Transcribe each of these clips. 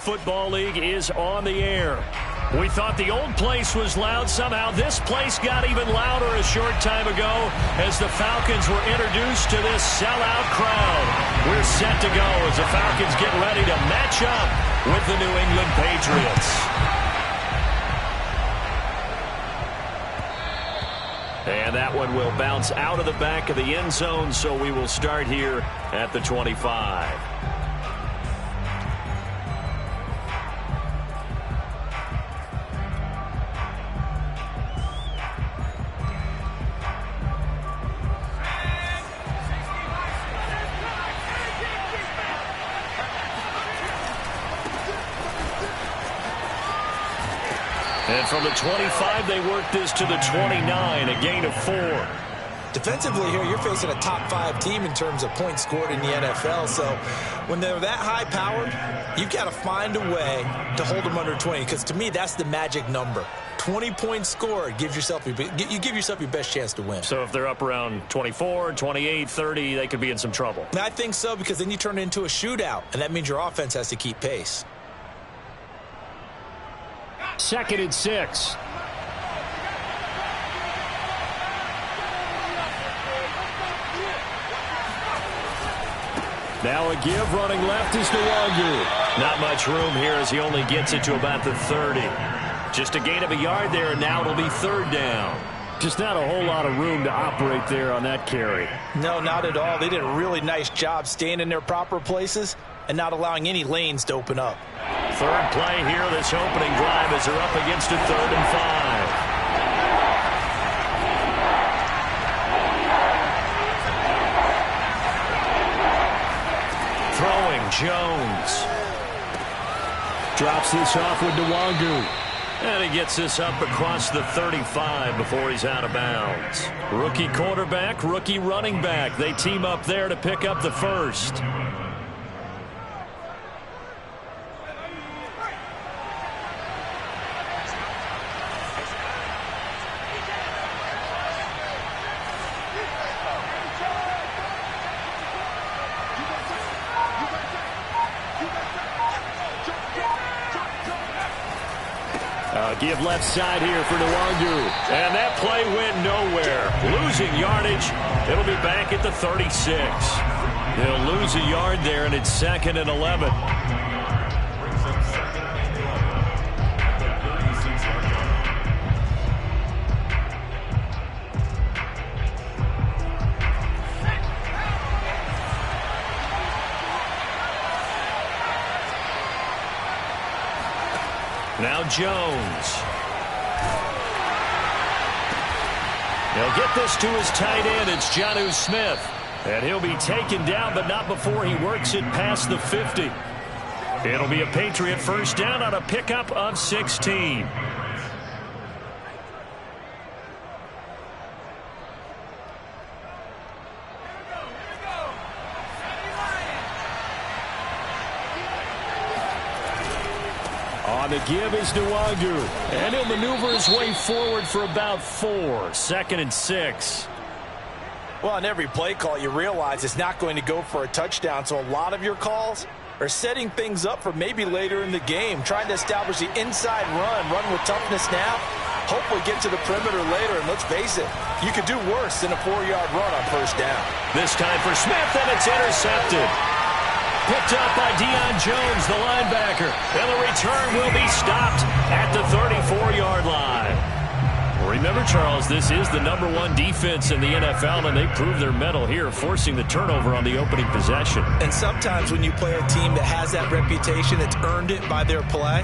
Football League is on the air. We thought the old place was loud. Somehow this place got even louder a short time ago as the Falcons were introduced to this sellout crowd. We're set to go as the Falcons get ready to match up with the New England Patriots. And that one will bounce out of the back of the end zone, so we will start here at the 25. And from the 25, they work this to the 29, a gain of 4. Defensively here, you're facing a top 5 team in terms of points scored in the NFL. So when they're that high-powered, you've got to find a way to hold them under 20. Because to me, that's the magic number. 20 points scored gives yourself you give yourself your best chance to win. So if they're up around 24, 28, 30, they could be in some trouble. And I think so, because then you turn it into a shootout, and that means your offense has to keep pace. 2nd and 6. Now a give, running left is Nwangu. Not much room here as he only gets it to about the 30. Just a gain of a yard there, and now it'll be 3rd down. Just not a whole lot of room to operate there on that carry. No, not at all. They did a really nice job staying in their proper places and not allowing any lanes to open up. 3rd play here, this opening drive as they're up against a 3rd and 5. Throwing, Jones. Drops this off with Nwangu. And he gets this up across the 35 before he's out of bounds. Rookie quarterback, rookie running back. They team up there to pick up the first. Give left side here for Nwangu. And that play went nowhere. Losing yardage. It'll be back at the 36. They'll lose a yard there, and it's 2nd and 11. Now Jones. He'll get this to his tight end. It's Jonnu Smith. And he'll be taken down, but not before he works it past the 50. It'll be a Patriot first down on a pickup of 16. The give is Nwangu, and he'll maneuver his way forward for about 4. 2nd and 6. Well, on every play call, you realize it's not going to go for a touchdown, so a lot of your calls are setting things up for maybe later in the game, trying to establish the inside run with toughness now, hopefully get to the perimeter later, and let's face it, you could do worse than a 4-yard run on first down. This time for Smith, and it's intercepted. Picked up by Deion Jones, the linebacker. And the return will be stopped at the 34-yard line. Remember, Charles, this is the #1 defense in the NFL, and they prove their mettle here, forcing the turnover on the opening possession. And sometimes when you play a team that has that reputation, that's earned it by their play,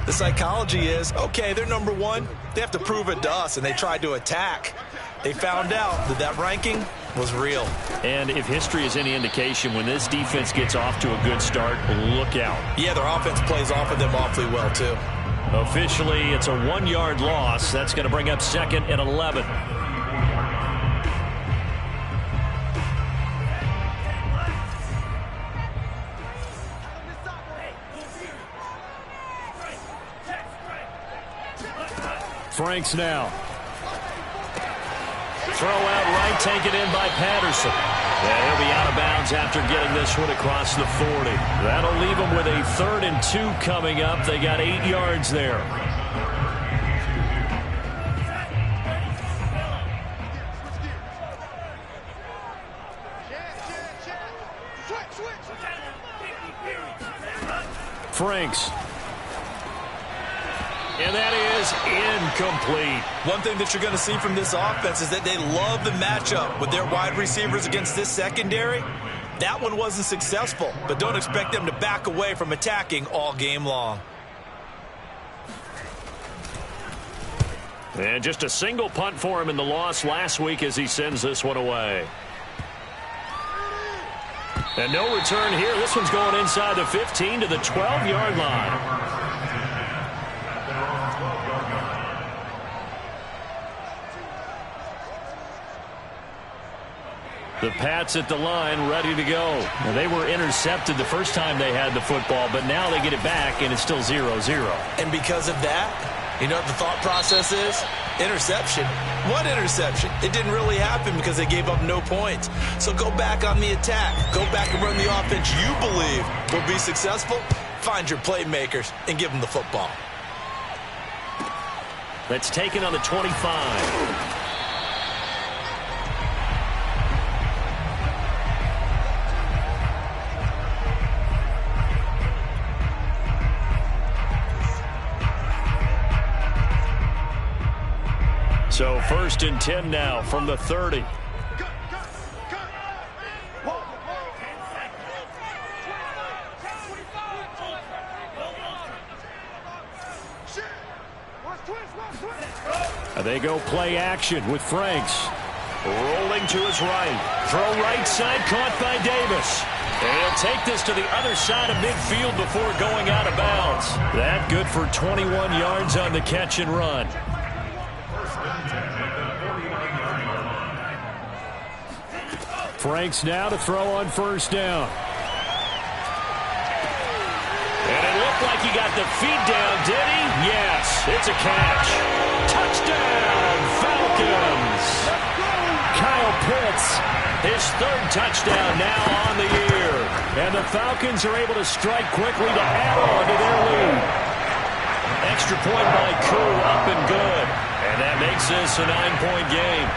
the psychology is, okay, they're #1. They have to prove it to us, and they tried to attack. They found out that that ranking was real. And if history is any indication, when this defense gets off to a good start, look out. Yeah, their offense plays off of them awfully well, too. Officially, it's a 1-yard loss. That's going to bring up 2nd and 11. Franks now. Throw out right, taken in by Patterson. And he'll be out of bounds after getting this one across the 40. That'll leave them with a 3rd and 2 coming up. They got 8 yards there. Franks. And that is incomplete. One thing that you're going to see from this offense is that they love the matchup with their wide receivers against this secondary. That one wasn't successful, but don't expect them to back away from attacking all game long. And just a single punt for him in the loss last week as he sends this one away. And no return here. This one's going inside the 15 to the 12-yard line. The Pats at the line, ready to go. Well, they were intercepted the first time they had the football, but now they get it back, and it's still 0-0. And because of that, you know what the thought process is? Interception. What interception? It didn't really happen because they gave up no points. So go back on the attack. Go back and run the offense you believe will be successful. Find your playmakers and give them the football. That's taken on the 25. So 1st and 10 now from the 30. They go play action with Franks. Rolling to his right. Throw right side, caught by Davis. And he'll take this to the other side of midfield before going out of bounds. That good for 21 yards on the catch and run. Franks now to throw on 1st down. And it looked like he got the feet down, did he? Yes, it's a catch. Touchdown, Falcons. Kyle Pitts, his 3rd touchdown now on the year. And the Falcons are able to strike quickly to add on to their lead. Extra point by Koo, up and good. And that makes this a 9-point game.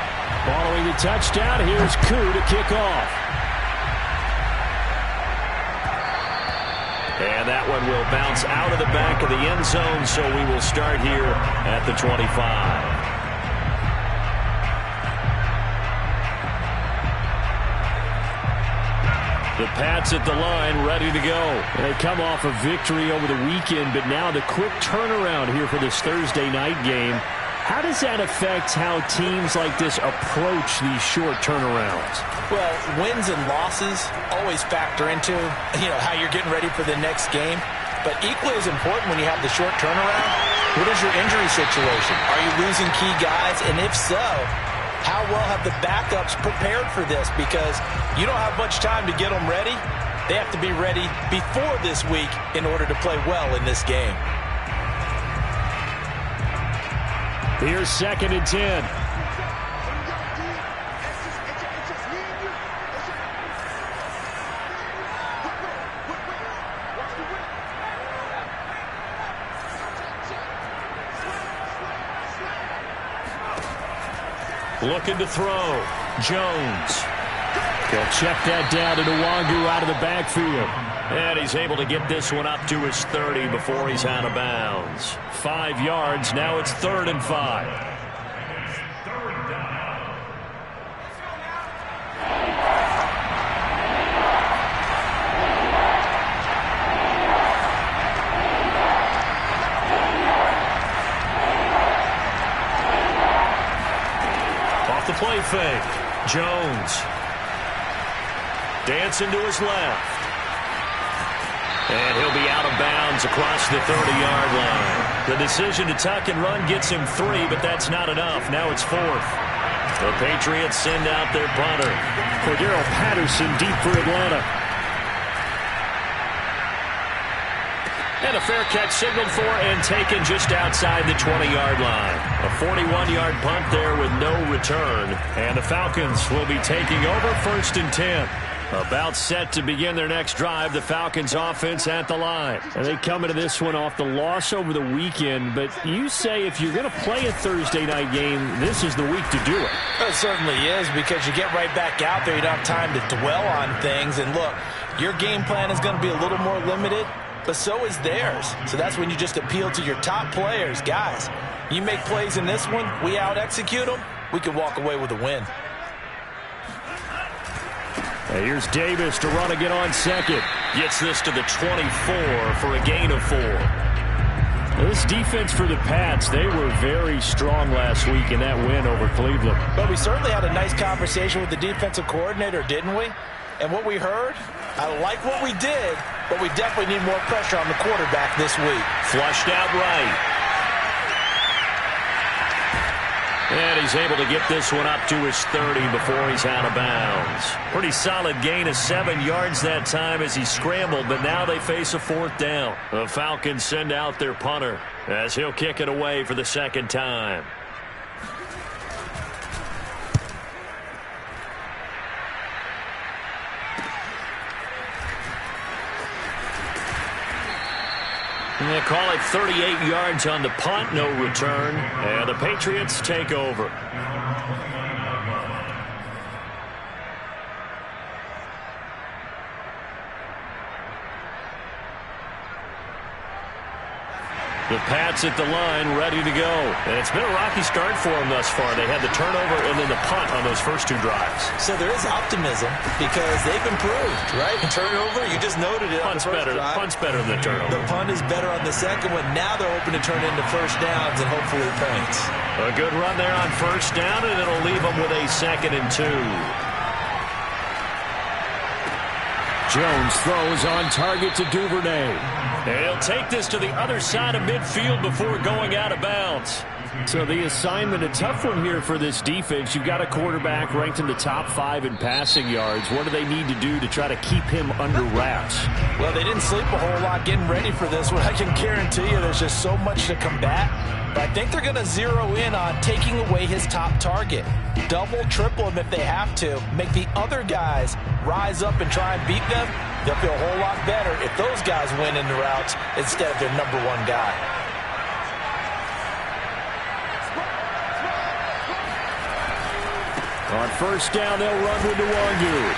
Following the touchdown, here's Koo to kick off. And that one will bounce out of the back of the end zone, so we will start here at the 25. The Pats at the line, ready to go. They come off a victory over the weekend, but now the quick turnaround here for this Thursday night game. How does that affect how teams like this approach these short turnarounds? Well, wins and losses always factor into, how you're getting ready for the next game. But equally as important when you have the short turnaround, what is your injury situation? Are you losing key guys? And if so, how well have the backups prepared for this? Because you don't have much time to get them ready. They have to be ready before this week in order to play well in this game. Here's 2nd and 10. Looking to throw. Jones. He'll check that down to Nwangu out of the backfield. And he's able to get this one up to his 30 before he's out of bounds. 5 yards. Now it's 3rd and 5. Off the play fake. Jones. Dancing to his left. And he'll be out of bounds across the 30-yard line. The decision to tuck and run gets him 3, but that's not enough. Now it's 4th. The Patriots send out their punter. Cordero Patterson deep for Atlanta. And a fair catch signaled for and taken just outside the 20-yard line. A 41-yard punt there with no return. And the Falcons will be taking over 1st and 10. About set to begin their next drive, the Falcons offense at the line. And they come into this one off the loss over the weekend. But you say if you're going to play a Thursday night game, this is the week to do it. It certainly is, because you get right back out there. You don't have time to dwell on things. And look, your game plan is going to be a little more limited, but so is theirs. So that's when you just appeal to your top players. Guys, you make plays in this one, we out-execute them, we can walk away with a win. And here's Davis to run again on second. Gets this to the 24 for a gain of 4. This defense for the Pats, they were very strong last week in that win over Cleveland. But we certainly had a nice conversation with the defensive coordinator, didn't we? And what we heard, I like what we did, but we definitely need more pressure on the quarterback this week. Flushed out right. And he's able to get this one up to his 30 before he's out of bounds. Pretty solid gain of 7 yards that time as he scrambled, but now they face a 4th down. The Falcons send out their punter as he'll kick it away for the 2nd time. And they call it 38 yards on the punt, no return. And the Patriots take over. The Pats at the line, ready to go. And it's been a rocky start for them thus far. They had the turnover and then the punt on those first 2 drives. So there is optimism because they've improved, right? Turnover, you just noted it. Punt's better than the turnover. The punt is better on the second one. Now they're hoping to turn into first downs and hopefully points. A good run there on first down, and it'll leave them with a 2nd and 2. Jones throws on target to Duvernay. And he'll take this to the other side of midfield before going out of bounds. So the assignment, a tough one here for this defense. You've got a quarterback ranked in the top 5 in passing yards. What do they need to do to try to keep him under wraps? Well, they didn't sleep a whole lot getting ready for this one. I can guarantee you there's just so much to combat. But I think they're going to zero in on taking away his top target. Double, triple him if they have to. Make the other guys rise up and try and beat them. They'll feel a whole lot better if those guys win in the routes instead of their number 1 guy. On first down, they'll run with Nwangu.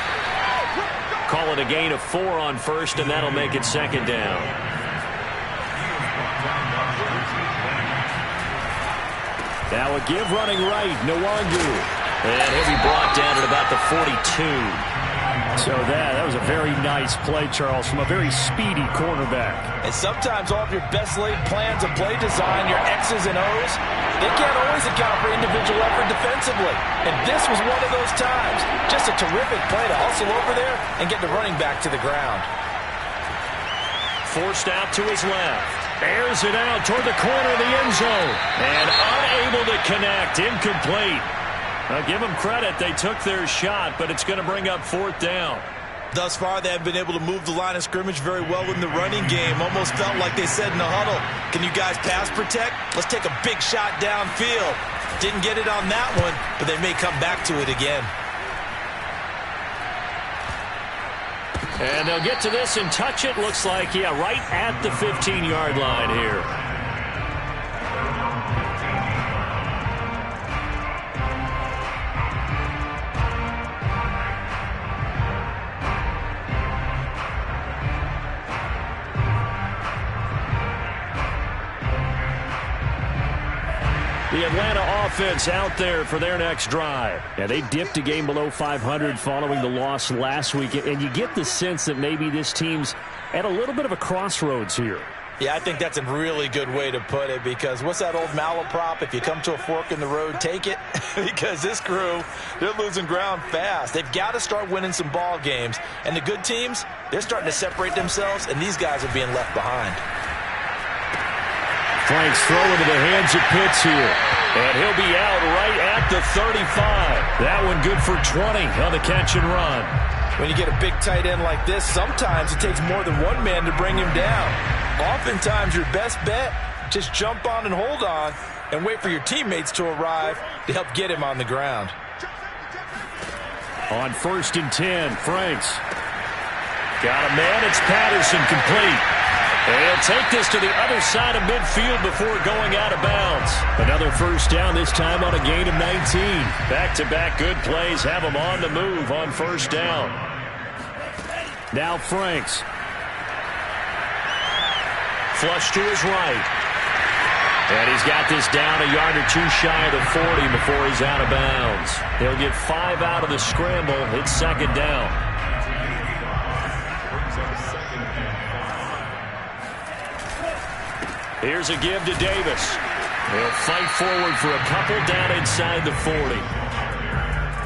Call it a gain of 4 on first, and that'll make it 2nd down. Now a give running right, Nwangu. And he'll be brought down at about the 42. So that was a very nice play, Charles, from a very speedy cornerback. And sometimes all of your best laid plans of play design, your X's and O's, they can't always account for individual effort defensively. And this was one of those times. Just a terrific play to hustle over there and get the running back to the ground. Forced out to his left. Airs it out toward the corner of the end zone. And unable to connect. Incomplete. I'll give them credit. They took their shot, but it's going to bring up 4th down. Thus far, they have been able to move the line of scrimmage very well in the running game. Almost felt like they said in the huddle, can you guys pass protect? Let's take a big shot downfield. Didn't get it on that one, but they may come back to it again. And they'll get to this and touch it. Looks like, yeah, right at the 15-yard line here. The Atlanta offense out there for their next drive. Yeah, they dipped a game below 500 following the loss last week, and you get the sense that maybe this team's at a little bit of a crossroads here. Yeah, I think that's a really good way to put it, because what's that old malaprop? If you come to a fork in the road, take it. Because this crew, they're losing ground fast. They've got to start winning some ball games. And the good teams, they're starting to separate themselves, and these guys are being left behind. Frank's throw into the hands of Pitts here. And he'll be out right at the 35. That one good for 20 on the catch and run. When you get a big tight end like this, sometimes it takes more than one man to bring him down. Oftentimes, your best bet, just jump on and hold on and wait for your teammates to arrive to help get him on the ground. On 1st and 10, Franks. Got a man, it's Patterson, complete. And he'll take this to the other side of midfield before going out of bounds. Another first down, this time on a gain of 19. Back-to-back good plays have him on the move on 1st down. Now Franks. Flush to his right. And he's got this down a yard or two shy of the 40 before he's out of bounds. He'll get 5 out of the scramble. It's 2nd down. Here's a give to Davis. He'll fight forward for a couple down inside the 40.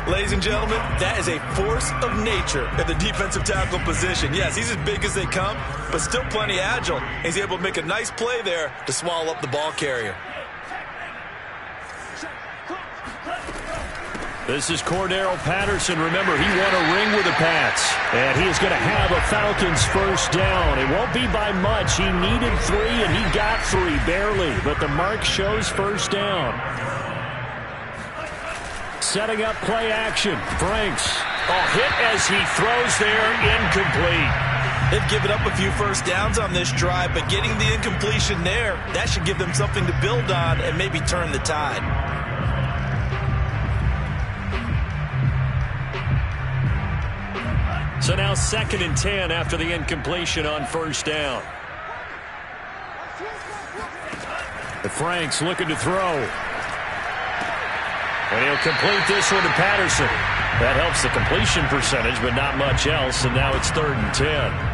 Ladies and gentlemen, that is a force of nature at the defensive tackle position. Yes, he's as big as they come, but still plenty agile. He's able to make a nice play there to swallow up the ball carrier. This is Cordero Patterson. Remember, he won a ring with the Pats. And he is going to have a Falcons first down. It won't be by much. He needed 3, and he got 3, barely. But the mark shows first down. Setting up play action. Franks. Hit as he throws there. Incomplete. They've given up a few first downs on this drive, but getting the incompletion there, that should give them something to build on and maybe turn the tide. So now 2nd and 10 after the incompletion on 1st down. The Franks looking to throw. And he'll complete this one to Patterson. That helps the completion percentage, but not much else, and now it's 3rd and 10.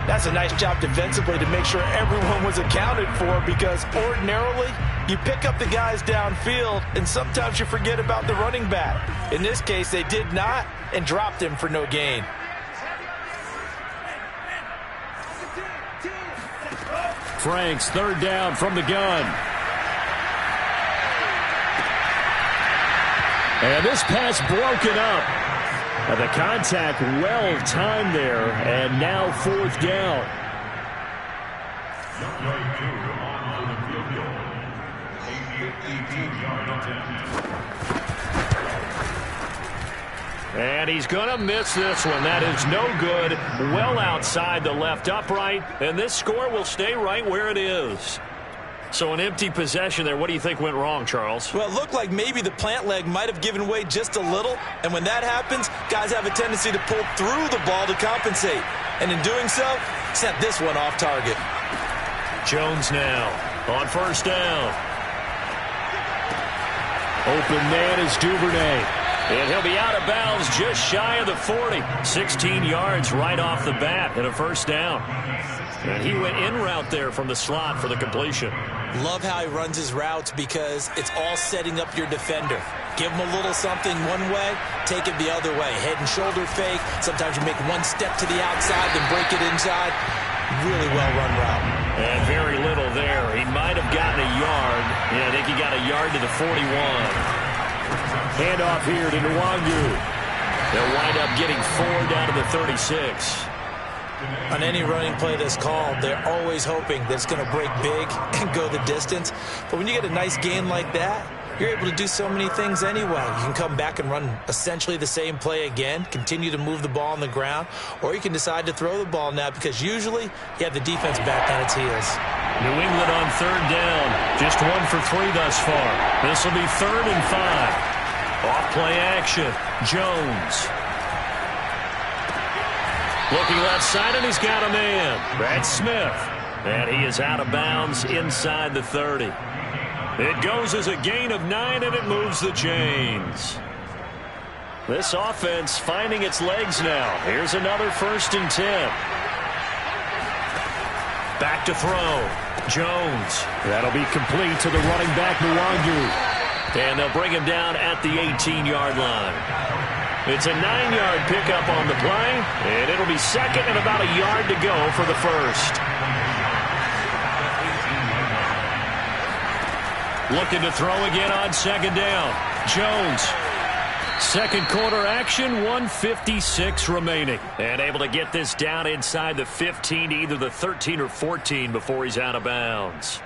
That's a nice job defensively to make sure everyone was accounted for, because ordinarily you pick up the guys downfield, and sometimes you forget about the running back. In this case, they did not and dropped him for no gain. Franks, 3rd down from the gun. And this pass broken up. And the contact well timed there, and now 4th down. And he's going to miss this one. That is no good. Well outside the left upright. And this score will stay right where it is. So an empty possession there. What do you think went wrong, Charles? Well, it looked like maybe the plant leg might have given way just a little. And when that happens, guys have a tendency to pull through the ball to compensate. And in doing so, sent this one off target. Jones now on 1st down. Open man is Duvernay. And he'll be out of bounds just shy of the 40. 16 yards right off the bat and a 1st down. And he went in route there from the slot for the completion. Love how he runs his routes, because it's all setting up your defender. Give him a little something one way, take it the other way. Head and shoulder fake. Sometimes you make one step to the outside, then break it inside. Really well-run route. And very little there. He might have gotten a yard. Yeah, I think he got a yard to the 41. Handoff here to Nwangu. They'll wind up getting 4 down to the 36. On any running play that's called, they're always hoping that it's going to break big and go the distance. But when you get a nice gain like that, you're able to do so many things anyway. You can come back and run essentially the same play again, continue to move the ball on the ground, or you can decide to throw the ball now, because usually you have the defense back on its heels. New England on 3rd down. Just 1 for 3 thus far. This will be 3rd and 5. Off play action. Jones. Looking left side, and he's got a man. That's Smith. And he is out of bounds inside the 30. It goes as a gain of 9, and it moves the chains. This offense finding its legs now. Here's another 1st and 10. Back to throw. Jones. That'll be complete to the running back, Nwangu. And they'll bring him down at the 18-yard line. It's a 9-yard pickup on the play, and it'll be 2nd and about a yard to go for the 1st. Looking to throw again on 2nd down. Jones Second quarter action, 1:56 remaining. And able to get this down inside the 15, either the 13 or 14 before he's out of bounds.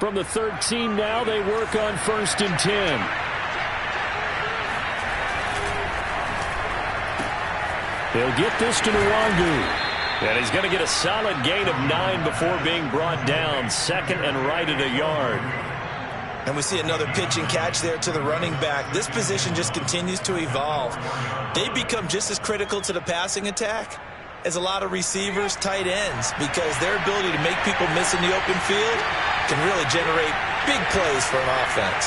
From the 13 now, they work on 1st and 10. They'll get this to Nwangu. And he's going to get a solid gain of 9 before being brought down. Second and right at a yard. And we see another pitch and catch there to the running back. This position just continues to evolve. They become just as critical to the passing attack as a lot of receivers, tight ends, because their ability to make people miss in the open field can really generate big plays for an offense.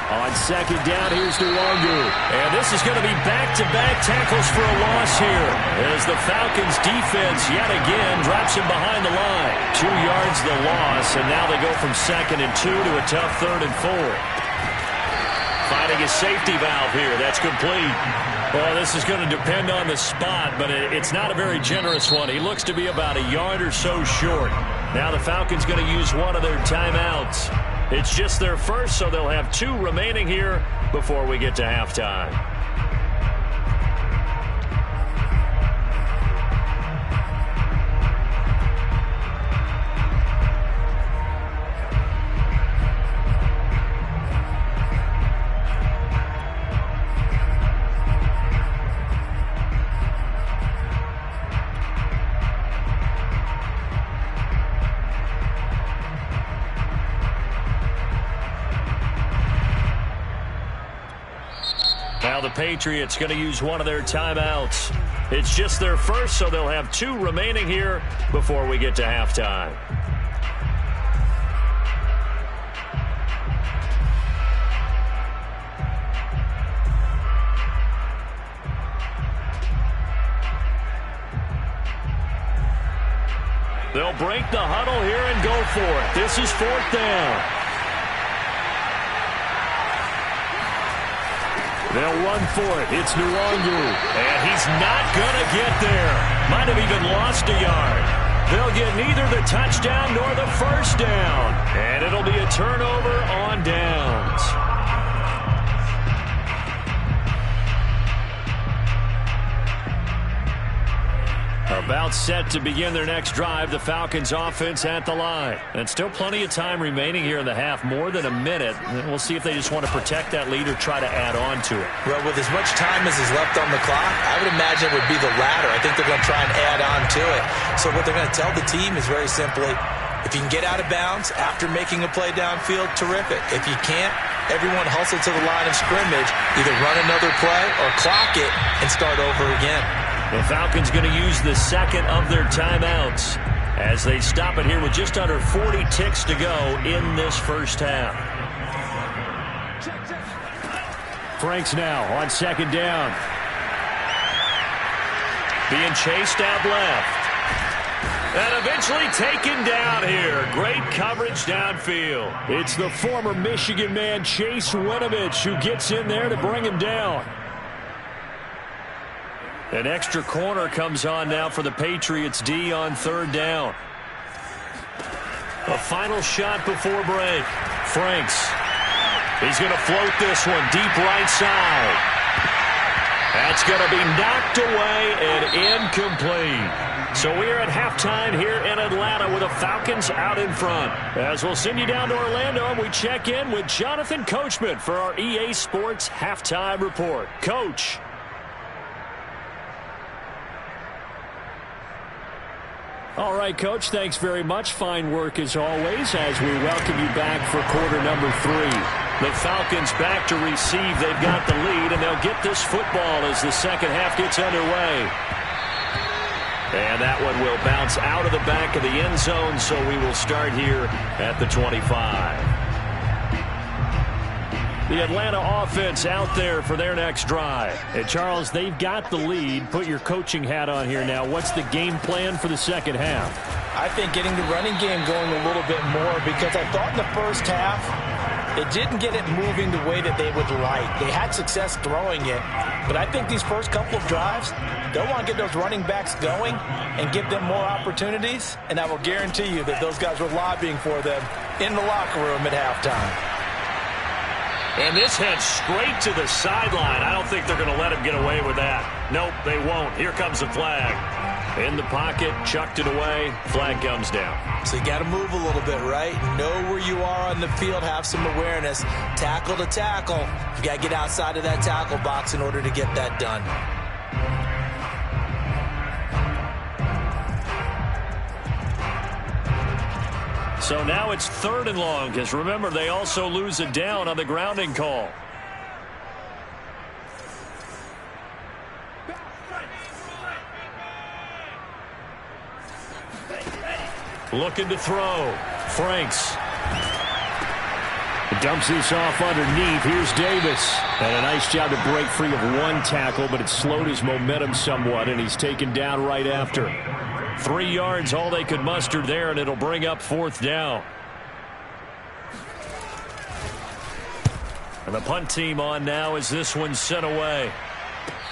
On second down, here's Nwangu. And this is going to be back-to-back tackles for a loss here, as the Falcons defense yet again drops him behind the line. 2 yards the loss, and now they go from 2nd and 2 to a tough 3rd and 4. Finding his safety valve here. That's complete. Well, this is going to depend on the spot, but it's not a very generous one. He looks to be about a yard or so short. Now the Falcons going to use one of their timeouts. It's just their first, so they'll have 2 remaining here before we get to halftime. Now the Patriots going to use one of their timeouts. It's just their first, so they'll have 2 remaining here before we get to halftime. They'll break the huddle here and go for it. This is 4th down. They'll run for it. It's Nwangu. And he's not going to get there. Might have even lost a yard. They'll get neither the touchdown nor the first down. And it'll be a turnover on downs. About set to begin their next drive, the Falcons offense at the line. And still plenty of time remaining here in the half, more than a minute. And we'll see if they just want to protect that lead or try to add on to it. Well, with as much time as is left on the clock, I would imagine it would be the latter. I think they're going to try and add on to it. So what they're going to tell the team is very simply, if you can get out of bounds after making a play downfield, terrific. If you can't, everyone hustle to the line of scrimmage, either run another play or clock it and start over again. The Falcons going to use the second of their timeouts as they stop it here with just under 40 ticks to go in this first half. Franks now on second down. Being chased out left. And eventually taken down here. Great coverage downfield. It's the former Michigan man, Chase Winovich, who gets in there to bring him down. An extra corner comes on now for the Patriots D on 3rd down. A final shot before break. Franks. He's going to float this one deep right side. That's going to be knocked away and incomplete. So we're at halftime here in Atlanta with the Falcons out in front. As we'll send you down to Orlando, and we check in with Jonathan Coachman for our EA Sports Halftime Report. Coach. All right, Coach, thanks very much. Fine work as always as we welcome you back for quarter number 3. The Falcons back to receive. They've got the lead, and they'll get this football as the second half gets underway. And that one will bounce out of the back of the end zone, so we will start here at the 25. The Atlanta offense out there for their next drive. And Charles, they've got the lead. Put your coaching hat on here now. What's the game plan for the second half? I think getting the running game going a little bit more, because I thought in the first half They didn't get it moving the way that they would like. They had success throwing it, but I think these first couple of drives, they'll want to get those running backs going and give them more opportunities, and I will guarantee you that those guys were lobbying for them in the locker room at halftime. And this heads straight to the sideline. I don't think they're going to let him get away with that. Nope, they won't. Here comes the flag. In the pocket, chucked it away. Flag comes down. So you got to move a little bit, right? Know where you are on the field. Have some awareness. Tackle to tackle. You got to get outside of that tackle box in order to get that done. So now it's 3rd and long, because remember, they also lose a down on the grounding call. Looking to throw. Franks. Dumps this off underneath. Here's Davis. And a nice job to break free of one tackle, but it slowed his momentum somewhat, and he's taken down right after. 3 yards, all they could muster there, and it'll bring up 4th down. And the punt team on now as this one's sent away.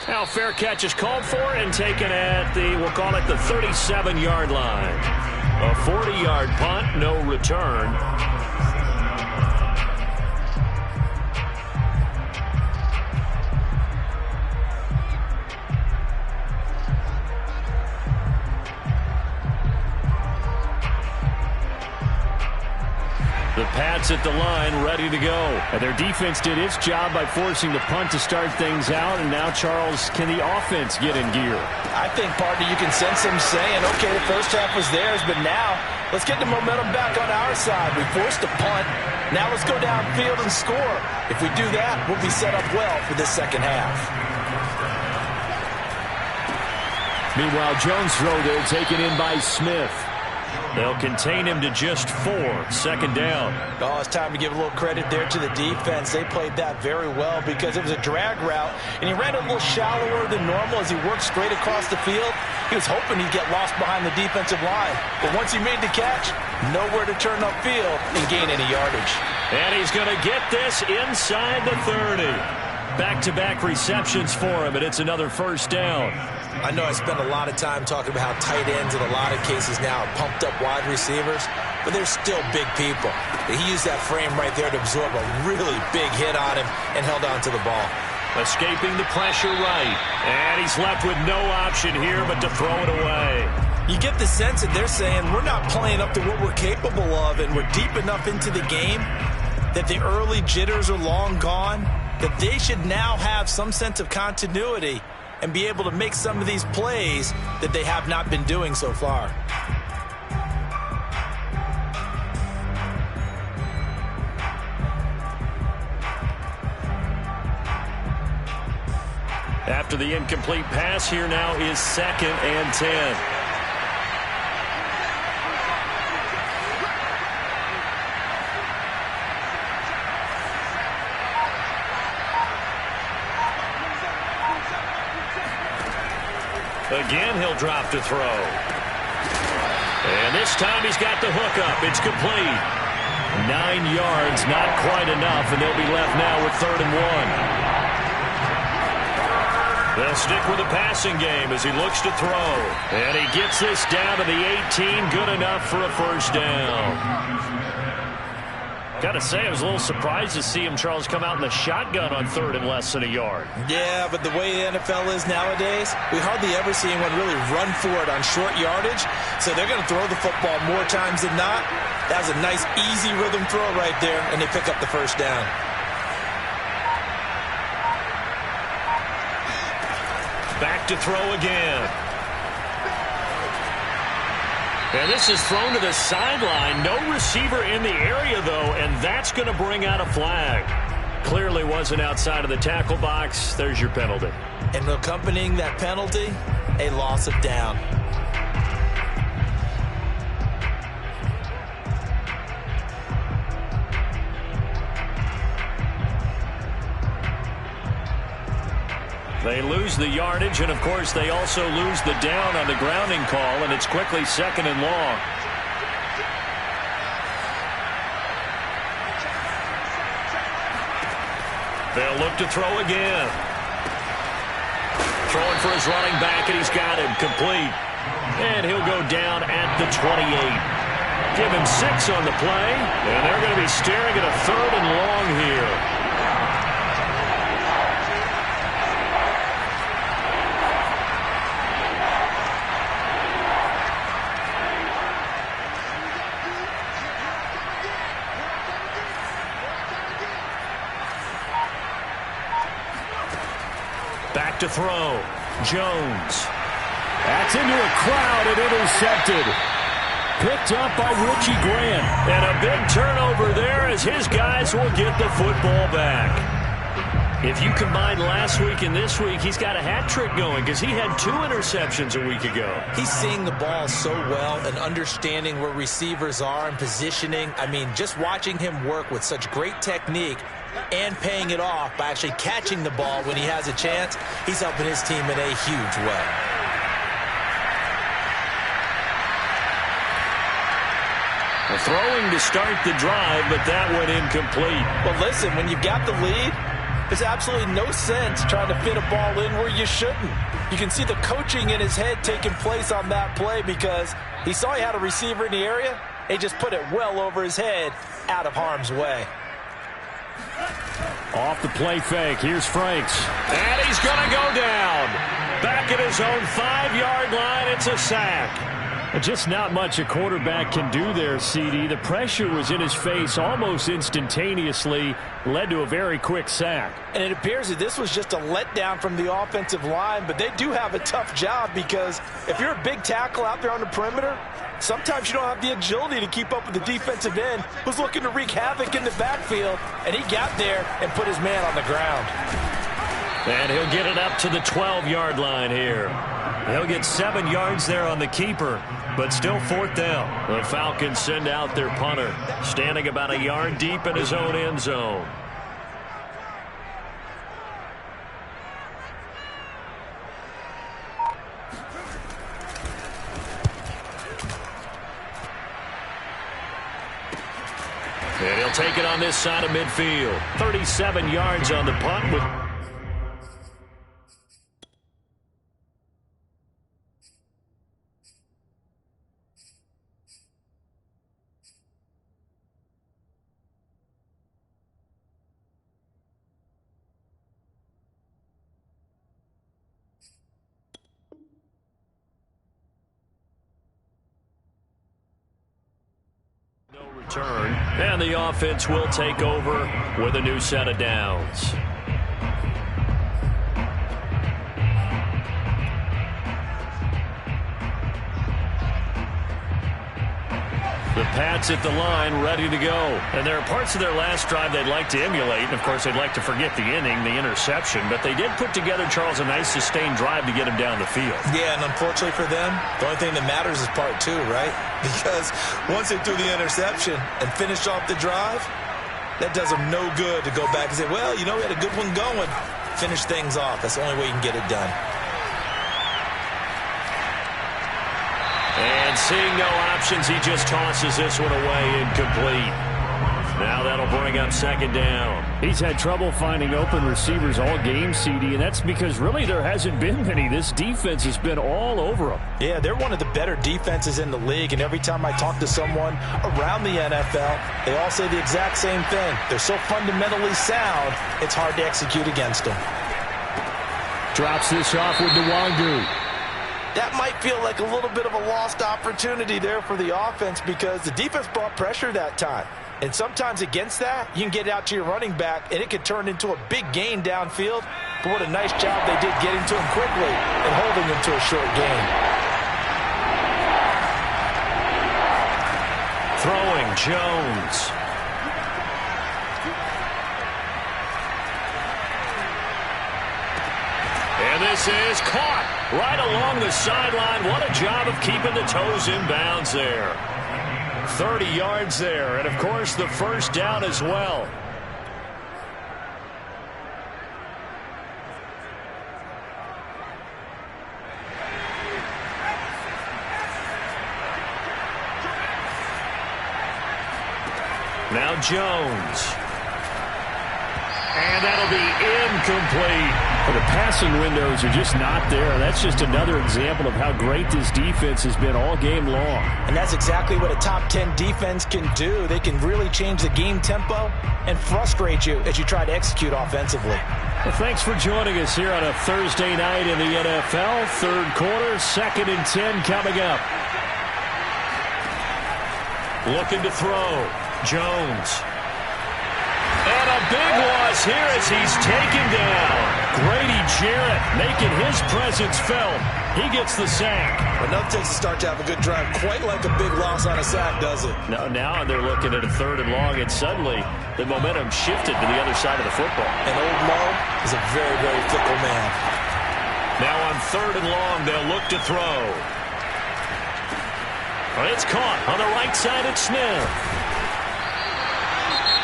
Now fair catch is called for and taken at the, we'll call it the 37-yard line. A 40-yard punt, no return. The Pats at the line, ready to go. And their defense did its job by forcing the punt to start things out. And now, Charles, can the offense get in gear? I think, partner, you can sense them saying, okay, the first half was theirs, but now let's get the momentum back on our side. We forced a punt. Now let's go downfield and score. If we do that, we'll be set up well for this second half. Meanwhile, Jones' throw there taken in by Smith. They'll contain him to just 4. 2nd down. Oh, it's time to give a little credit there to the defense. They played that very well because it was a drag route, and he ran a little shallower than normal as he worked straight across the field. He was hoping he'd get lost behind the defensive line. But once he made the catch, nowhere to turn upfield and gain any yardage. And he's going to get this inside the 30. Back-to-back receptions for him, and it's another 1st down. I know I spent a lot of time talking about how tight ends in a lot of cases now are pumped up wide receivers, but they're still big people. He used that frame right there to absorb a really big hit on him and held on to the ball. Escaping the pressure right, and he's left with no option here but to throw it away. You get the sense that they're saying we're not playing up to what we're capable of, and we're deep enough into the game that the early jitters are long gone, that they should now have some sense of continuity and be able to make some of these plays that they have not been doing so far. After the incomplete pass, here now is 2nd and 10. Again, he'll drop to throw. And this time he's got the hook up. It's complete. 9 yards, not quite enough, and they'll be left now with 3rd and 1. They'll stick with the passing game as he looks to throw. And he gets this down to the 18. Good enough for a 1st down. Got to say, I was a little surprised to see him, Charles, come out in the shotgun on 3rd and less than a yard. Yeah, but the way the NFL is nowadays, we hardly ever see anyone really run for it on short yardage. So they're going to throw the football more times than not. That was a nice, easy rhythm throw right there, and they pick up the 1st down. Back to throw again. And this is thrown to the sideline. No receiver in the area, though, and that's going to bring out a flag. Clearly wasn't outside of the tackle box. There's your penalty. And accompanying that penalty, a loss of down. They lose the yardage, and, of course, they also lose the down on the grounding call, and it's quickly 2nd and long. They'll look to throw again. Throwing for his running back, and he's got him complete. And he'll go down at the 28. Give him 6 on the play, and they're going to be staring at a 3rd and long here. Back to throw. Jones. That's into a crowd and intercepted. Picked up by Richie Grant. And a big turnover there as his guys will get the football back. If you combine last week and this week, he's got a hat trick going because he had 2 interceptions a week ago. He's seeing the ball so well and understanding where receivers are and positioning. I mean, just watching him work with such great technique and paying it off by actually catching the ball when he has a chance, he's helping his team in a huge way. Throwing to start the drive, but that went incomplete. Well, listen, when you've got the lead, there's absolutely no sense trying to fit a ball in where you shouldn't. You can see the coaching in his head taking place on that play because he saw he had a receiver in the area. He just put it well over his head, out of harm's way. Off the play fake. Here's Franks. And he's going to go down. Back at his own 5-yard line, it's a sack. Just not much a quarterback can do there, CD. The pressure was in his face almost instantaneously, led to a very quick sack. And it appears that this was just a letdown from the offensive line, but they do have a tough job because if you're a big tackle out there on the perimeter, sometimes you don't have the agility to keep up with the defensive end who's looking to wreak havoc in the backfield, and he got there and put his man on the ground. And he'll get it up to the 12-yard line here. He'll get 7 yards there on the keeper, but still 4th down. The Falcons send out their punter, standing about a yard deep in his own end zone. And he'll take it on this side of midfield. 37 yards on the punt with... return, and the offense will take over with a new set of downs. The Pats at the line, ready to go. And there are parts of their last drive they'd like to emulate. And, of course, they'd like to forget the inning, the interception. But they did put together, Charles, a nice sustained drive to get him down the field. Yeah, and unfortunately for them, the only thing that matters is part 2, right? Because once they threw the interception and finished off the drive, that does them no good to go back and say, well, you know, we had a good one going. Finish things off. That's the only way you can get it done. And seeing no options, he just tosses this one away, incomplete. Now that'll bring up 2nd down. He's had trouble finding open receivers all game, CD, and that's because really there hasn't been many. This defense has been all over them. Yeah, they're one of the better defenses in the league, and every time I talk to someone around the NFL, they all say the exact same thing. They're so fundamentally sound, it's hard to execute against them. Drops this off with Nwangu. That might feel like a little bit of a lost opportunity there for the offense because the defense brought pressure that time. And sometimes against that, you can get out to your running back, and it could turn into a big gain downfield. But what a nice job they did getting to him quickly and holding him to a short gain. Throwing, Jones. And this is caught right along the sideline. What a job of keeping the toes in bounds there. 30 yards there, and of course the 1st down as well. Now Jones. And that'll be incomplete. Well, the passing windows are just not there. That's just another example of how great this defense has been all game long. And that's exactly what a top 10 defense can do. They can really change the game tempo and frustrate you as you try to execute offensively. Well, thanks for joining us here on a Thursday night in the NFL. Third quarter, 2nd and 10 coming up. Looking to throw. Jones. And a big loss here as he's taken down. Grady Jarrett making his presence felt. He gets the sack. Enough takes to start to have a good drive. Quite like a big loss on a sack, does it? No, now they're looking at a 3rd and long, and suddenly the momentum shifted to the other side of the football. And old Mo is a very, very fickle man. Now on 3rd and long, they'll look to throw. It's caught on the right side at Smith.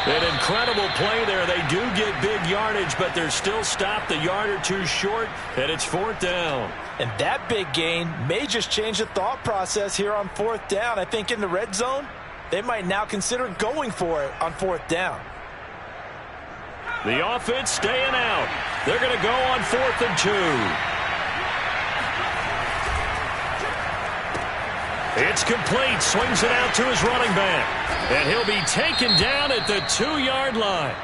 An incredible play there. They do get big yardage, but they're still stopped a yard or two short, and it's 4th down. And that big gain may just change the thought process here on 4th down. I think in the red zone, they might now consider going for it on 4th down. The offense staying out. They're going to go on 4th and 2. It's complete. Swings it out to his running back. And he'll be taken down at the 2-yard line.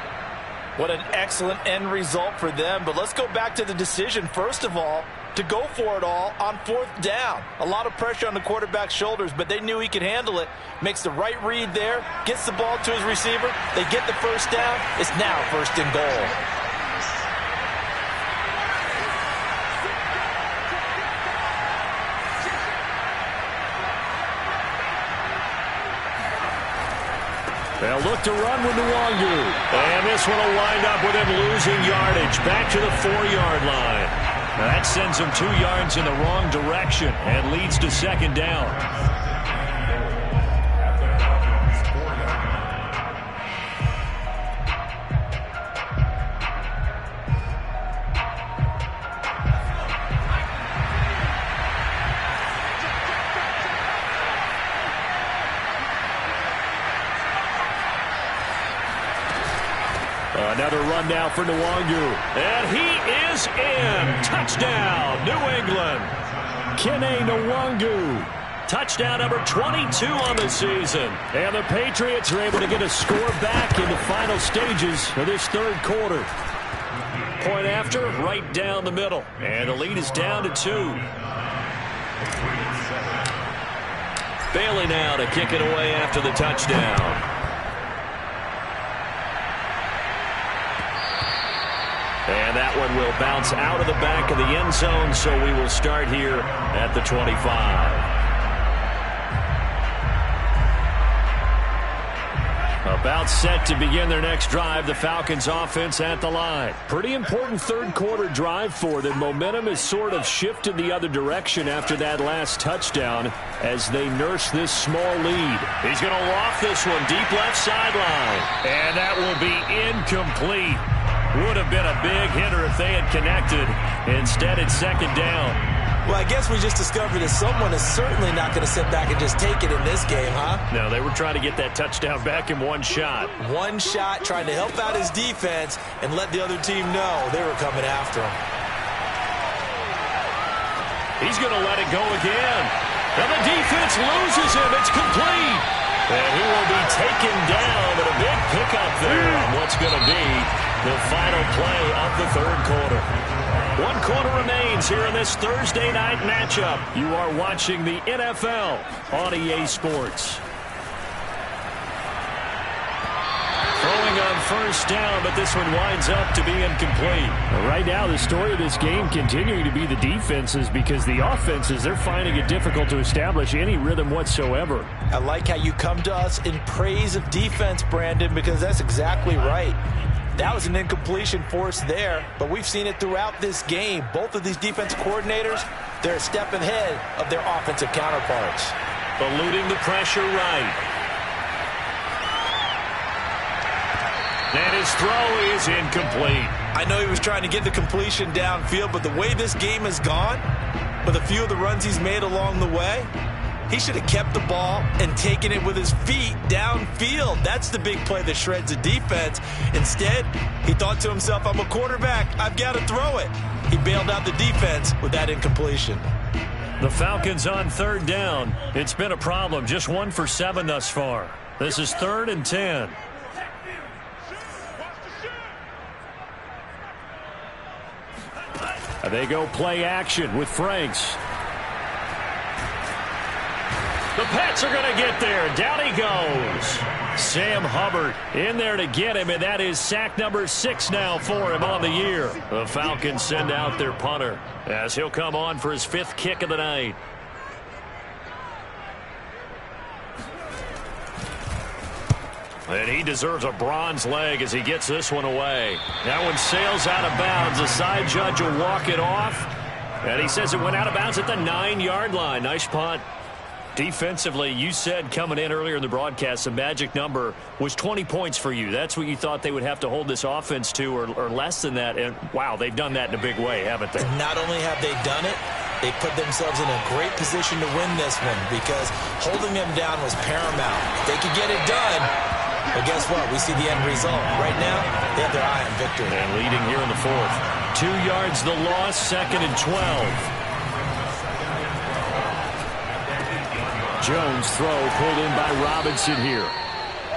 What an excellent end result for them. But let's go back to the decision, first of all, to go for it all on 4th down. A lot of pressure on the quarterback's shoulders, but they knew he could handle it. Makes the right read there. Gets the ball to his receiver. They get the first down. It's now 1st and goal. They'll look to run with Nwangu. And this one will wind up with him losing yardage back to the 4-yard line. Now that sends him 2 yards in the wrong direction and leads to 2nd down. Another run now for Nwangu. And he is in. Touchdown, New England. Kene Nwangu. Touchdown number 22 on the season. And the Patriots are able to get a score back in the final stages of this 3rd quarter. Point after, right down the middle. And the lead is down to 2. Bailey now to kick it away after the touchdown. And that one will bounce out of the back of the end zone, so we will start here at the 25. About set to begin their next drive, the Falcons offense at the line. Pretty important 3rd quarter drive for them. Momentum has sort of shifted the other direction after that last touchdown as they nurse this small lead. He's going to loft this one deep left sideline. And that will be incomplete. Would have been a big hitter if they had connected. Instead, it's 2nd down. Well, I guess we just discovered that someone is certainly not going to sit back and just take it in this game, huh? No, they were trying to get that touchdown back in one shot. One shot, trying to help out his defense and let the other team know they were coming after him. He's going to let it go again. And the defense loses him. It's complete. And he will be taken down, but a big pickup there on what's going to be the final play of the 3rd quarter. 1 quarter remains here in this Thursday night matchup. You are watching the NFL on EA Sports. Throwing on 1st down, but this one winds up to be incomplete. Right now, the story of this game continuing to be the defenses, because the offenses, they're finding it difficult to establish any rhythm whatsoever. I like how you come to us in praise of defense, Brandon, because that's exactly right. That was an incompletion forced there, but we've seen it throughout this game. Both of these defensive coordinators, they're a step ahead of their offensive counterparts. Eluding the pressure right. And his throw is incomplete. I know he was trying to get the completion downfield, but the way this game has gone, with a few of the runs he's made along the way, He should have kept the ball and taken it with his feet downfield. That's the big play that shreds the defense. Instead, he thought to himself, I'm a quarterback. I've got to throw it. He bailed out the defense with that incompletion. The Falcons on third down. It's been a problem. Just 1 for 7 thus far. This is 3rd and 10. They go play action with Franks. The Pats are going to get there. Down he goes. Sam Hubbard in there to get him, and that is sack number 6 now for him on the year. The Falcons send out their punter as he'll come on for his 5th kick of the night. And he deserves a bronze leg as he gets this one away. That one sails out of bounds. The side judge will walk it off. And he says it went out of bounds at the 9-yard line. Nice punt. Defensively, you said coming in earlier in the broadcast, the magic number was 20 points for you. That's what you thought they would have to hold this offense to, or less than that. And, wow, they've done that in a big way, haven't they? Not only have they done it, they put themselves in a great position to win this one because holding them down was paramount. They could get it done, but guess what? We see the end result. Right now, they have their eye on victory. And leading here in the 4th. 2 yards the loss, 2nd and 12. Jones throw pulled in by Robinson here.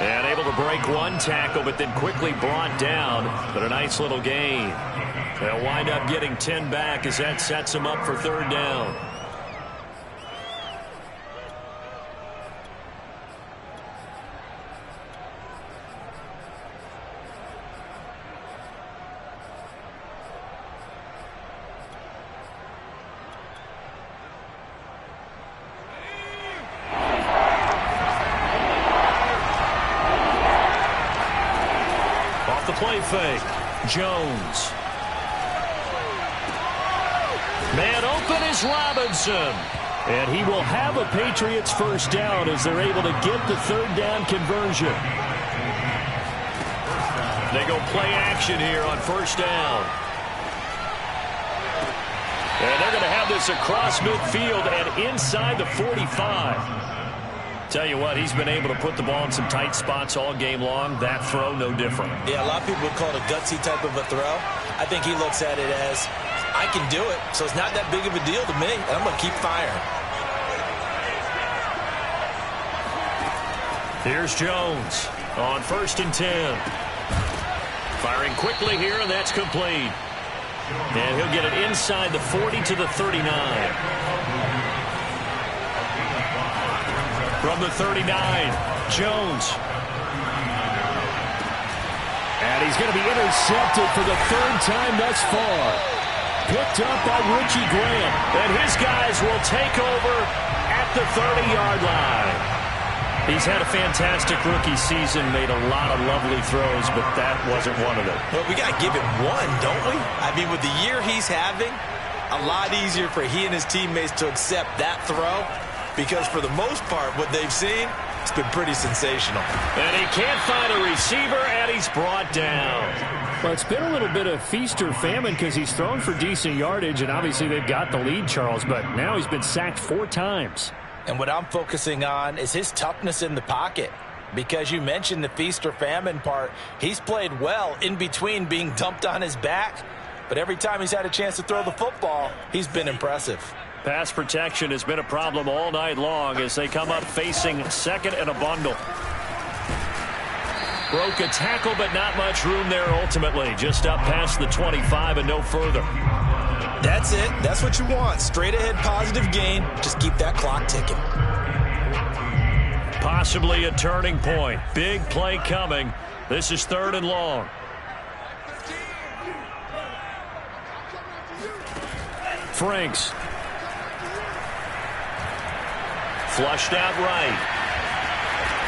And able to break one tackle, but then quickly brought down. But a nice little gain. They'll wind up getting 10 back as that sets them up for 3rd down. Play fake. Jones. Man open is Robinson. And he will have a Patriots 1st down as they're able to get the 3rd down conversion. They go play action here on 1st down. And they're going to have this across midfield and inside the 45. Tell you what, he's been able to put the ball in some tight spots all game long. That throw, no different. Yeah, a lot of people would call it a gutsy type of a throw. I think he looks at it as, I can do it, so it's not that big of a deal to me, and I'm going to keep firing. Here's Jones on 1st and 10. Firing quickly here, and that's complete. And he'll get it inside the 40 to the 39. From the 39, Jones. And he's going to be intercepted for the 3rd time thus far. Picked up by Richie Graham. And his guys will take over at the 30-yard line. He's had a fantastic rookie season, made a lot of lovely throws, but that wasn't one of them. Well, we got to give him one, don't we? I mean, with the year he's having, a lot easier for he and his teammates to accept that throw. Because for the most part, what they've seen, it's been pretty sensational. And he can't find a receiver, and he's brought down. Well, it's been a little bit of feast or famine because he's thrown for decent yardage, and obviously they've got the lead, Charles, but now he's been sacked 4 times. And what I'm focusing on is his toughness in the pocket. Because you mentioned the feast or famine part, he's played well in between being dumped on his back. But every time he's had a chance to throw the football, he's been impressive. Pass protection has been a problem all night long as they come up facing 2nd and a bundle. Broke a tackle, but not much room there ultimately. Just up past the 25 and no further. That's it. That's what you want. Straight ahead positive gain. Just keep that clock ticking. Possibly a turning point. Big play coming. This is 3rd and long. Franks. Flushed out right.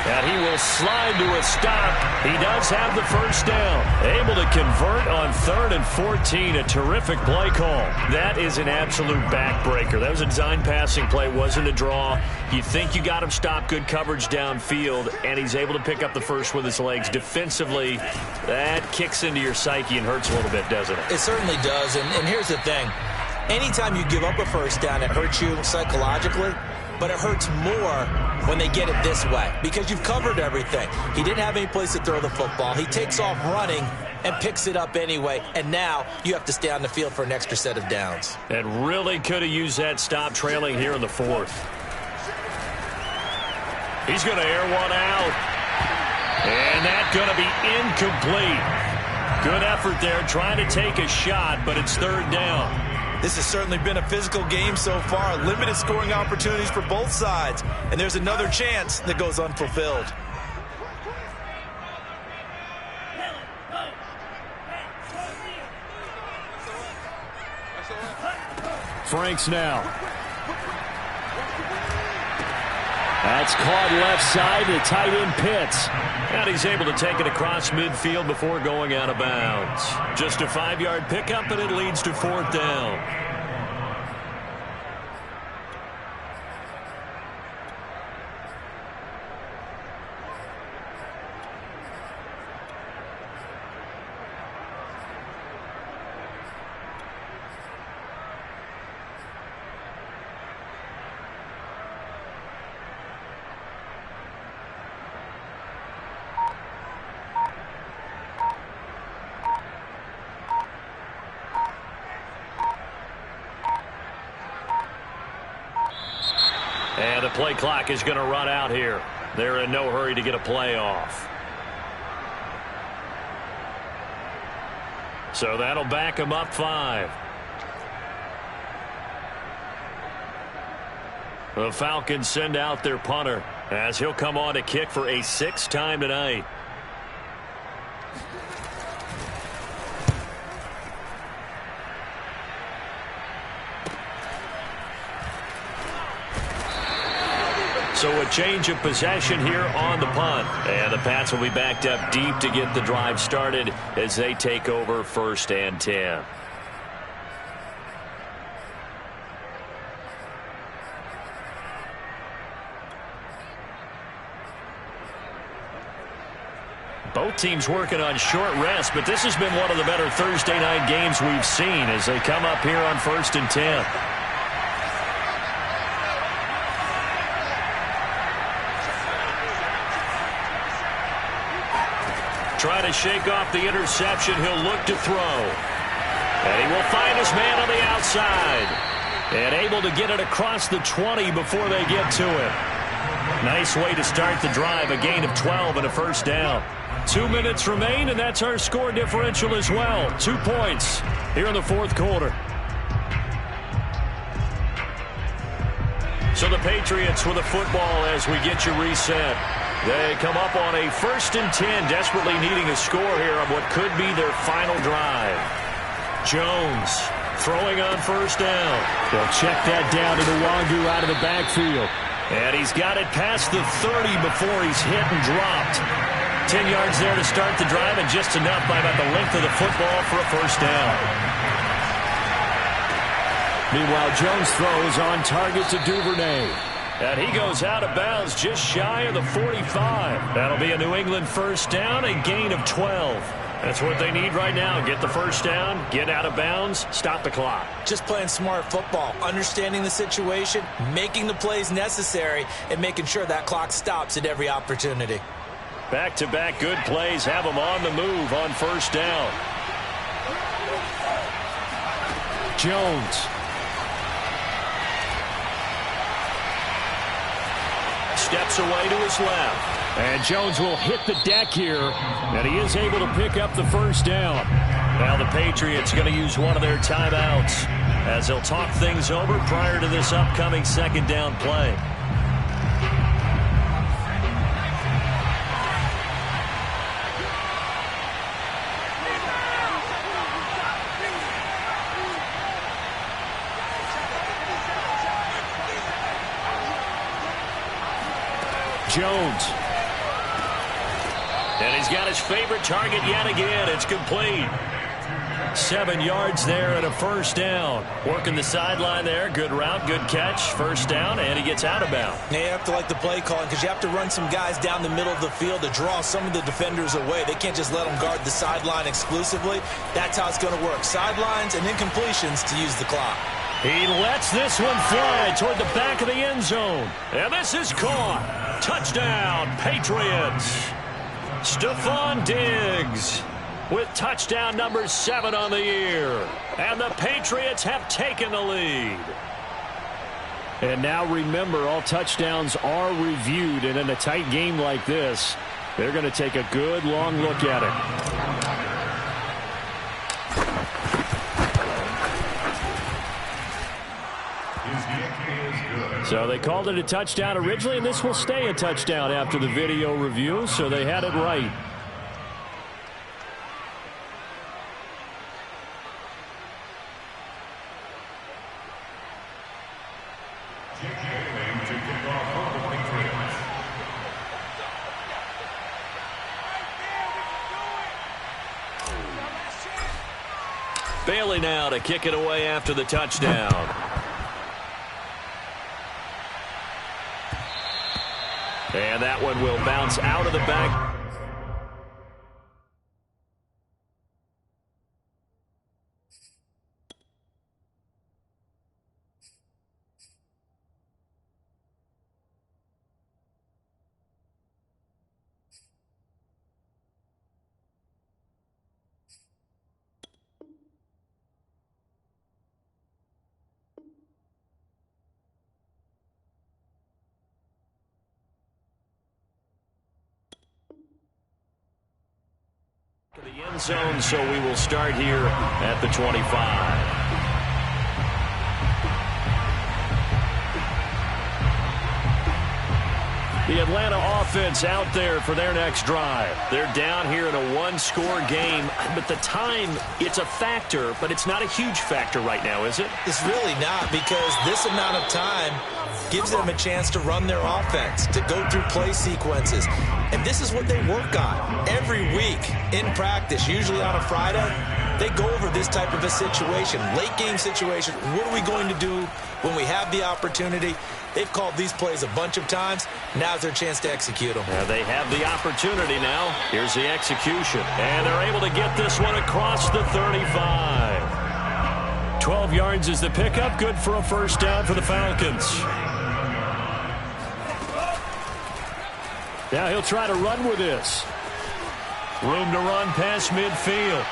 And he will slide to a stop. He does have the 1st down. Able to convert on 3rd and 14. A terrific play call. That is an absolute backbreaker. That was a design passing play. Wasn't a draw. You think you got him stopped. Good coverage downfield. And he's able to pick up the first with his legs. Defensively, that kicks into your psyche and hurts a little bit, doesn't it? It certainly does. And here's the thing. Anytime you give up a 1st down, it hurts you psychologically. but it hurts more when they get it this way because you've covered everything. He didn't have any place to throw the football. He takes off running and picks it up anyway, and now you have to stay on the field for an extra set of downs. And really could have used that stop trailing here in the fourth. He's going to air one out. And that's going to be incomplete. Good effort there trying to take a shot, but it's third down. This has certainly been a physical game so far. Limited scoring opportunities for both sides. And there's another chance that goes unfulfilled. Franks now. That's caught left side to tight end Pitts. And he's able to take it across midfield before going out of bounds. Just a 5-yard pickup, and it leads to fourth down. And the play clock is going to run out here. They're in no hurry to get a play off. So that'll back them up 5. The Falcons send out their punter as he'll come on to kick for a 6th time tonight. So a change of possession here on the punt. And the Pats will be backed up deep to get the drive started as they take over 1st and 10. Both teams working on short rest, but this has been one of the better Thursday night games we've seen as they come up here on 1st and 10. Trying to shake off the interception. He'll look to throw. And he will find his man on the outside. And able to get it across the 20 before they get to it. Nice way to start the drive. A gain of 12 and a 1st down. 2 minutes remain, and that's our score differential as well. 2 points here in the 4th quarter. So the Patriots with the football as we get you reset. They come up on a 1st and 10, desperately needing a score here on what could be their final drive. Jones throwing on 1st down. They'll check that down to the Wagyu out of the backfield. And he's got it past the 30 before he's hit and dropped. 10 yards there to start the drive, and just enough by about the length of the football for a 1st down. Meanwhile, Jones throws on target to Duvernay. And he goes out of bounds just shy of the 45. That'll be a New England 1st down, a gain of 12. That's what they need right now. Get the 1st down, get out of bounds, stop the clock. Just playing smart football, understanding the situation, making the plays necessary, and making sure that clock stops at every opportunity. Back-to-back good plays have them on the move on 1st down. Jones. Steps away to his left. And Jones will hit the deck here. And he is able to pick up the 1st down. Now the Patriots going to use one of their timeouts as they'll talk things over prior to this upcoming 2nd down play. Jones. And he's got his favorite target yet again. It's complete. 7 yards there and a 1st down. Working the sideline there. Good route, good catch. 1st down, and he gets out of bounds. Now you have to like the play calling because you have to run some guys down the middle of the field to draw some of the defenders away. They can't just let them guard the sideline exclusively. That's how it's going to work. Sidelines and incompletions to use the clock. He lets this one fly toward the back of the end zone. And this is caught. Touchdown, Patriots. Stephon Diggs with touchdown number 7 on the year. And the Patriots have taken the lead. And now remember, all touchdowns are reviewed. And in a tight game like this, they're going to take a good long look at it. So they called it a touchdown originally, and this will stay a touchdown after the video review, so they had it right. Bailey now to kick it away after the touchdown. And that one will bounce out of the back. The end zone, so we will start here at the 25. The Atlanta offense out there for their next drive. They're down here in a one-score game, but the time, it's a factor, but it's not a huge factor right now, is it? It's really not, because this amount of time gives them a chance to run their offense, to go through play sequences. And this is what they work on every week in practice, usually on a Friday. They go over this type of a situation, late game situation. What are we going to do when we have the opportunity? They've called these plays a bunch of times. Now's their chance to execute them. Yeah, they have the opportunity now. Here's the execution. And they're able to get this one across the 35. 12 yards is the pickup. Good for a first down for the Falcons. Now he'll try to run with this. Room to run past midfield.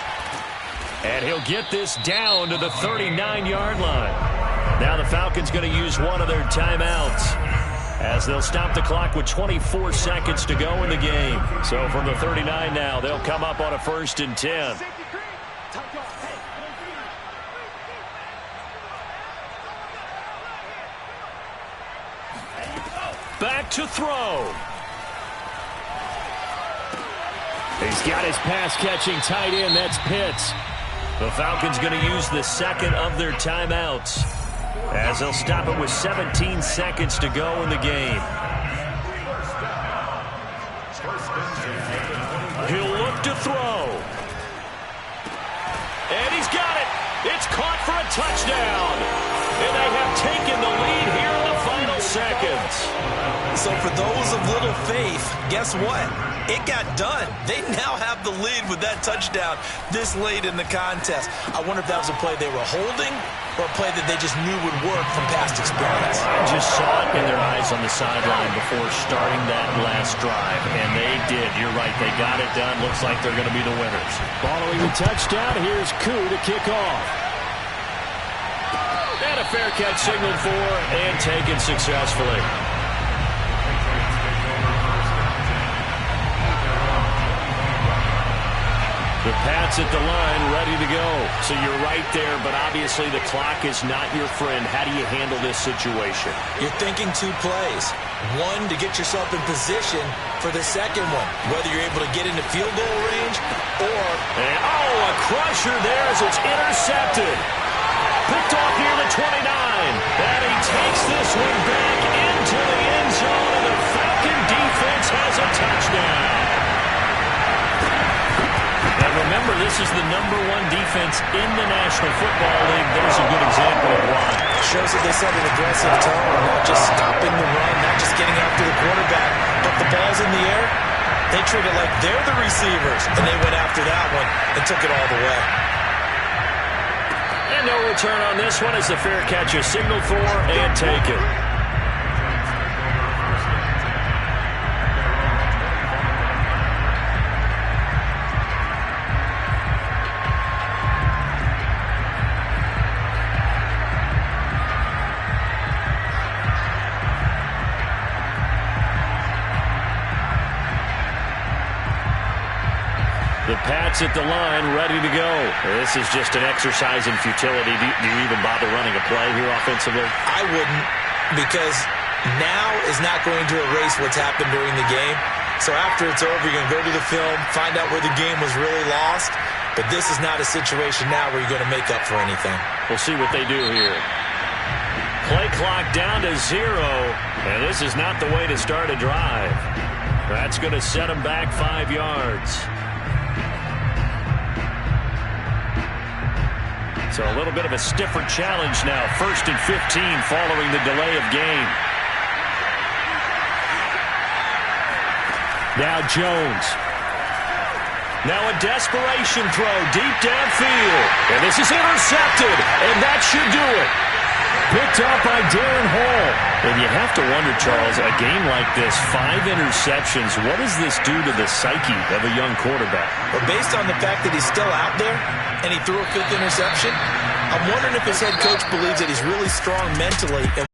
And he'll get this down to the 39-yard line. Now the Falcons going to use one of their timeouts as they'll stop the clock with 24 seconds to go in the game. So from the 39 now, they'll come up on a 1st and 10. Back to throw. He's got his pass-catching tight end. That's Pitts. The Falcons going to use the second of their timeouts as they'll stop it with 17 seconds to go in the game. He'll look to throw. And he's got it. It's caught for a touchdown. And they have taken the lead here in the final seconds. So for those of little faith, guess what? It got done. They now have the lead with that touchdown this late in the contest. I wonder if that was a play they were holding or a play that they just knew would work from past experience. I just saw it in their eyes on the sideline before starting that last drive, and they did. You're right. They got it done. Looks like they're going to be the winners. Following the touchdown, here's Koo to kick off. And a fair catch signaled for and taken successfully. The Pats at the line, ready to go. So you're right there, but obviously the clock is not your friend. How do you handle this situation? You're thinking 2 plays. One, to get yourself in position for the second one, whether you're able to get into field goal range or... And, a crusher there as it's intercepted. Picked off near the 29. And he takes this one back into the end zone, and the Falcon defense has a touchdown. And remember, this is the #1 defense in the National Football League. There's a good example of why. Shows that they set an aggressive tone, not just stopping the run, not just getting after the quarterback, but the ball's in the air. They treat it like they're the receivers, and they went after that one and took it all the way. And no return on this one as the fair catch is signaled for and taken. The Pats at the line, ready to go. This is just an exercise in futility. Do you even bother running a play here offensively? I wouldn't, because now is not going to erase what's happened during the game. So after it's over, you're going to go to the film, find out where the game was really lost. But this is not a situation now where you're going to make up for anything. We'll see what they do here. Play clock down to 0. And this is not the way to start a drive. That's going to set them back 5 yards. So a little bit of a stiffer challenge now. 1st and 15 following the delay of game. Now Jones. Now a desperation throw deep downfield. And this is intercepted. And that should do it. Picked up by Darren Hall. And you have to wonder, Charles, a game like this, 5 interceptions, what does this do to the psyche of a young quarterback? Well, based on the fact that he's still out there and he threw a 5th interception, I'm wondering if his head coach believes that he's really strong mentally and